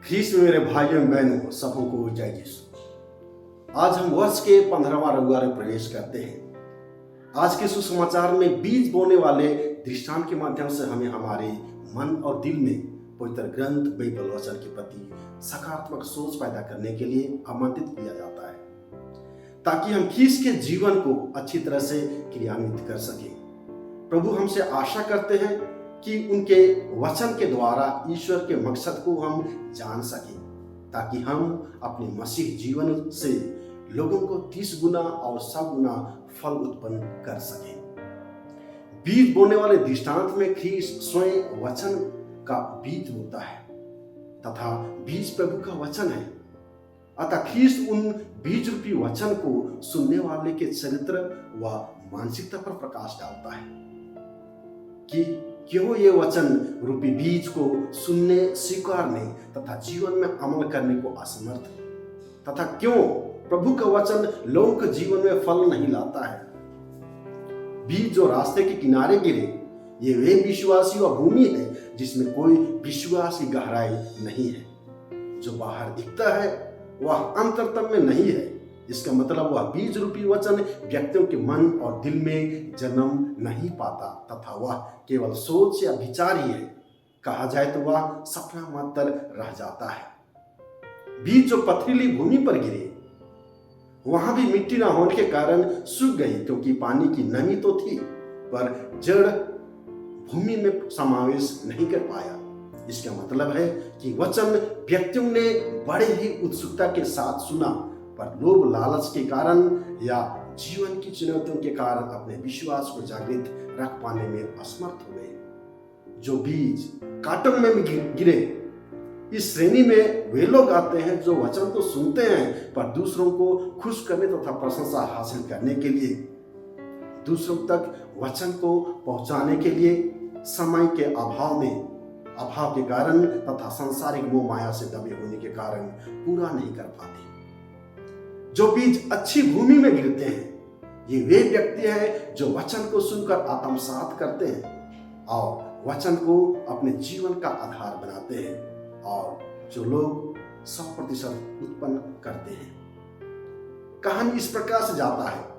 ख्रीस्त में मेरे भाइयों बहनों सबों को जय यीशु। आज हम वर्ष के 15वां रविवार में प्रवेश करते हैं। आज के सुसमाचार में बीज बोने वाले दृष्टांत के माध्यम से हमें हमारे मन और दिल में पवित्र ग्रंथ बाइबल वचन के प्रति सकारात्मक सोच पैदा करने के लिए आमंत्रित किया जाता है, ताकि हम ख्रीस्त के जीवन को अच्छी तरह से क्रियान्वित कर सकें। प्रभु हमसे आशा करते हैं कि उनके वचन के द्वारा ईश्वर के मकसद को हम जान सकें, ताकि हम अपने मसीह जीवन से लोगों को 30 गुना और 100 गुना फल उत्पन्न कर सकें। बीज बोने वाले दृष्टांत में ख्रीस्त स्वयं वचन का बीज होता है तथा बीज प्रभु का वचन है। अतः ख्रीस्त उन बीज रूपी वचन को सुनने वाले के चरित्र व मानसिकता पर प्रकाश डालता है कि क्यों ये वचन रूपी बीज को सुनने, स्वीकारने तथा जीवन में अमल करने को असमर्थ है, तथा क्यों प्रभु का वचन लोगों के जीवन में फल नहीं लाता है। बीज जो रास्ते के किनारे गिरे, ये वे विश्वासी व भूमि है जिसमें कोई विश्वास की गहराई नहीं है। जो बाहर दिखता है वह अंतरतम में नहीं है। इसका मतलब वह बीज रूपी वचन व्यक्तियों के मन और दिल में जन्म नहीं पाता तथा वह केवल सोच या विचार ही है। कहा जाए तो वह सपना मात्र रह जाता है। बीज जो पथरीली भूमि पर गिरे, वहां भी मिट्टी न होने के कारण सूख गई, क्योंकि पानी की नमी तो थी पर जड़ भूमि में समावेश नहीं कर पाया। इसका मतलब है कि वचन व्यक्तियों ने बड़े ही उत्सुकता के साथ सुना, पर लोभ लालच के कारण या जीवन की चुनौतियों के कारण अपने विश्वास को जागृत रख पाने में असमर्थ हो गए। जो बीज कांटों में गिरे, इस श्रेणी में वे लोग आते हैं जो वचन तो सुनते हैं, पर दूसरों को खुश करने तथा प्रशंसा हासिल करने के लिए, दूसरों तक वचन को पहुंचाने के लिए समय के अभाव के कारण तथा सांसारिक मोह माया से दबे होने के कारण पूरा नहीं कर पाते। जो बीज अच्छी भूमि में गिरते हैं, ये वे व्यक्ति हैं जो वचन को सुनकर आत्मसात करते हैं और वचन को अपने जीवन का आधार बनाते हैं, और जो लोग 100% उत्पन्न करते हैं। कहानी इस प्रकार से जाता है।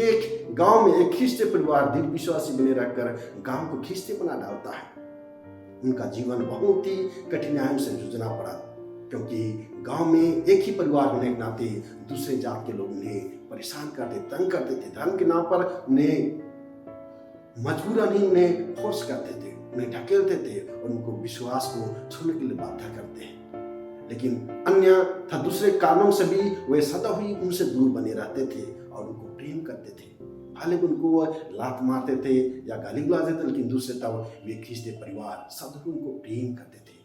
एक गांव में एक ख्रीस्ती परिवार दृढ़ विश्वासी बने रहकर गांव को ख्रीस्ती बना डालता है। उनका जीवन बहुत ही कठिनाइयों से जूझना पड़ा, क्योंकि गांव में एक ही परिवार होने के नाते दूसरे जात के लोग उन्हें परेशान करते, तंग करते थे। धर्म के नाम पर उन्हें मजबूरन ही उन्हें फोर्स करते थे, उन्हें ढकेलते थे और उनको विश्वास को छोड़ने के लिए बाध्य करते हैं। लेकिन अन्य था दूसरे कारणों से भी वे सदा ही उनसे दूर बने रहते थे और उनको प्रेम करते थे। भले उनको लात मारते थे या गाली गलौज देते, लेकिन दूसरे तब वे ख्रीस्ती परिवार सदा उनको प्रेम करते थे।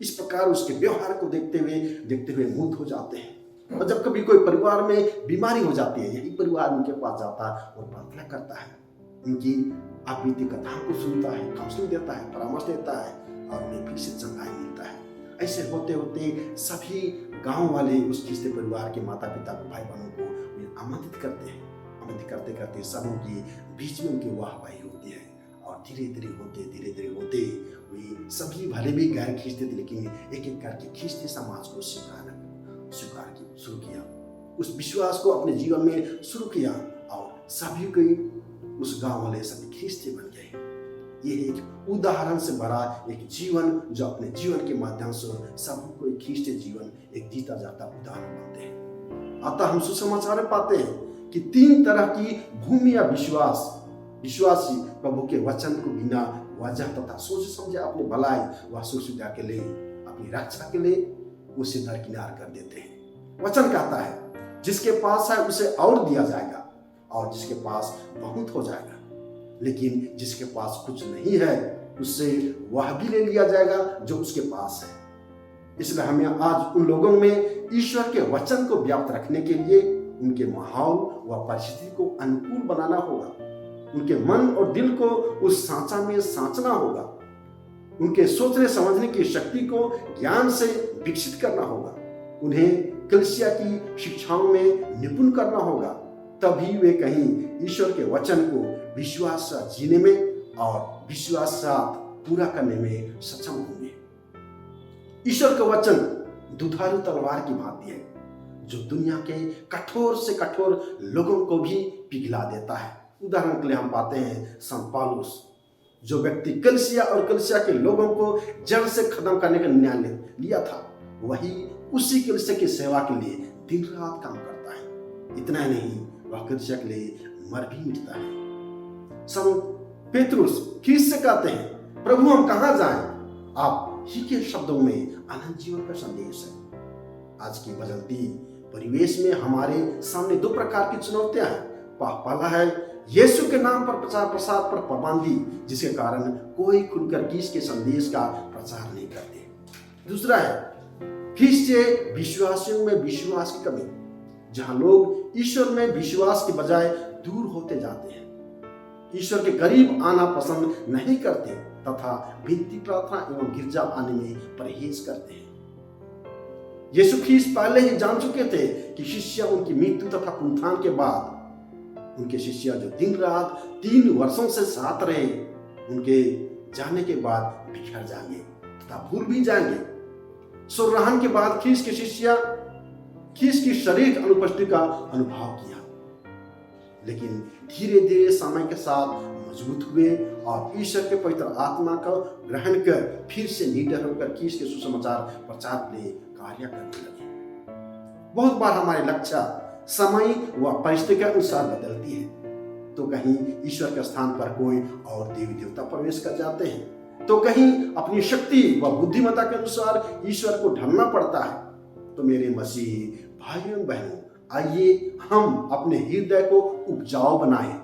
इस प्रकार उसके व्यवहार को देखते हुए मुग्ध हो जाते हैं। और जब कभी कोई परिवार में बीमारी हो जाती है, यही परिवार उनके पास जाता और प्रार्थना करता है, उनकी आपबीती कथाओं को सुनता है, काउंसलिंग देता है, परामर्श देता है और उन्हें फिर से चंगाई मिलता है। ऐसे होते होते सभी गांव वाले उस ख्रीस्ती परिवार के माता पिता को, भाई बहनों को आमंत्रित करते हैं। आमंत्रित करते करते सबों के बीच में उनकी वाहवाही होती है और धीरे धीरे होते वे सभी भले भी गैर ख्रीस्ती थे, लेकिन एक एक करके ख्रीस्ती समाज को स्वीकार शुरू किया, उस विश्वास को अपने जीवन में शुरू किया और सभी के उस गांव वाले सभी ख्रीस्ती बन गए। ये एक उदाहरण से भरा एक जीवन जो अपने जीवन के माध्यम से सबको कोई ख्रीस्ती जीवन एक जीता जाता उदाहरण बनते हैं। अतः हम सुसमाचार में पाते हैं कि 3 तरह की भूमि या विश्वासी प्रभु के वचन को बिना वजह तथा सोच समझे अपने भलाई व सुख सुविधा के लिए, अपनी रक्षा के लिए उसे दरकिनार कर देते हैं। वचन कहता है जिसके पास है उसे और दिया जाएगा और जिसके पास बहुत हो जाएगा, लेकिन जिसके पास कुछ नहीं है उससे वह भी ले लिया जाएगा जो उसके पास है। इसलिए हमें आज उन लोगों में ईश्वर के वचन को व्याप्त रखने के लिए उनके माहौल व परिस्थिति को अनुकूल बनाना होगा। उनके मन और दिल को उस सांचा में सांचना होगा। उनके सोचने समझने की शक्ति को ज्ञान से विकसित करना होगा। उन्हें कलीसिया की शिक्षाओं में निपुण करना होगा, तभी वे कहीं ईश्वर के वचन को विश्वास से जीने में और विश्वास से पूरा करने में सक्षम होंगे। ईश्वर का वचन दुधारू तलवार की भांति है, जो दुनिया के कठोर से कठोर लोगों को भी पिघला देता है। उदाहरण के लिए हम पाते हैं संत पौलुस, जो व्यक्ति कलीसिया और कलीसिया के लोगों को जड़ से खत्म करने का निर्णय लिया था, वही उसी कलीसिया की सेवा के लिए दिन रात काम करता है। इतना ही नहीं, वह कलीसिया के लिए मर भी मिटता है। संत पेतरुस खीस से कहते हैं, प्रभु हम कहां जाएं? आप ही के शब्दों में अनंत जीवन का संदेश है। आज की बदलती परिवेश में हमारे सामने दो प्रकार की चुनौतियां हैं। पहला है यीशु के नाम पर प्रचार प्रसार पर पाबंदी, जिसके कारण कोई खुलकर ख्रीष्ट के संदेश का प्रचार नहीं करते। दूसरा है ख्रीष्ट के विश्वासियों में विश्वास की कमी, जहां लोग ईश्वर में विश्वास के बजाय दूर होते जाते हैं, ईश्वर के करीब आना पसंद नहीं करते तथा विनती प्रार्थना एवं गिरजा आने में परहेज करते हैं। यीशु ख्रीष्ट पहले ही जान चुके थे कि शिष्य उनकी मृत्यु तथा पुनरुत्थान के बाद, उनके शिष्य जो दिन रात 3 वर्षों से साथ रहे, उनके जाने के बाद बिखर जाएंगे तथा भूल भी जाएंगे। स्वर्गारोहण के बाद ख्रीष्ट के शिष्य ख्रीष्ट की शारीरिक अनुपस्थिति का अनुभव किया, लेकिन धीरे धीरे समय के साथ मजबूत हुए और ईश्वर के पवित्र आत्मा को ग्रहण कर फिर से निडर होकर ख्रीष्ट के सुसमाचार प्रचार के लिए कार्य करने लगे। बहुत बार हमारे लक्ष्य समय व परिस्थिति के अनुसार बदलती है, तो कहीं ईश्वर के स्थान पर कोई और देवी देवता प्रवेश कर जाते हैं, तो कहीं अपनी शक्ति व बुद्धिमत्ता के अनुसार ईश्वर को ढलना पड़ता है। तो मेरे मसीह भाइयों बहनों, आइए हम अपने हृदय को उपजाऊ बनाएं,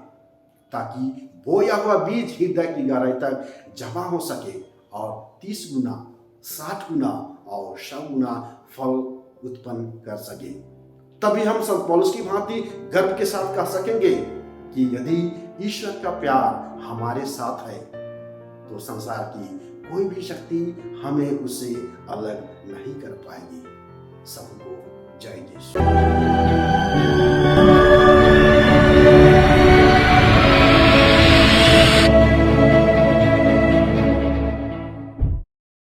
ताकि बोया हुआ बीज हृदय की गहराई तक जमा हो सके और 30 गुना, 60 गुना और 100 गुना फल उत्पन्न कर सके। तभी हम संत पौलुस की भांति गर्व के साथ कह सकेंगे कि यदि ईश्वर का प्यार हमारे साथ है, तो संसार की कोई भी शक्ति हमें उससे अलग नहीं कर पाएगी। सबको जय यीशु।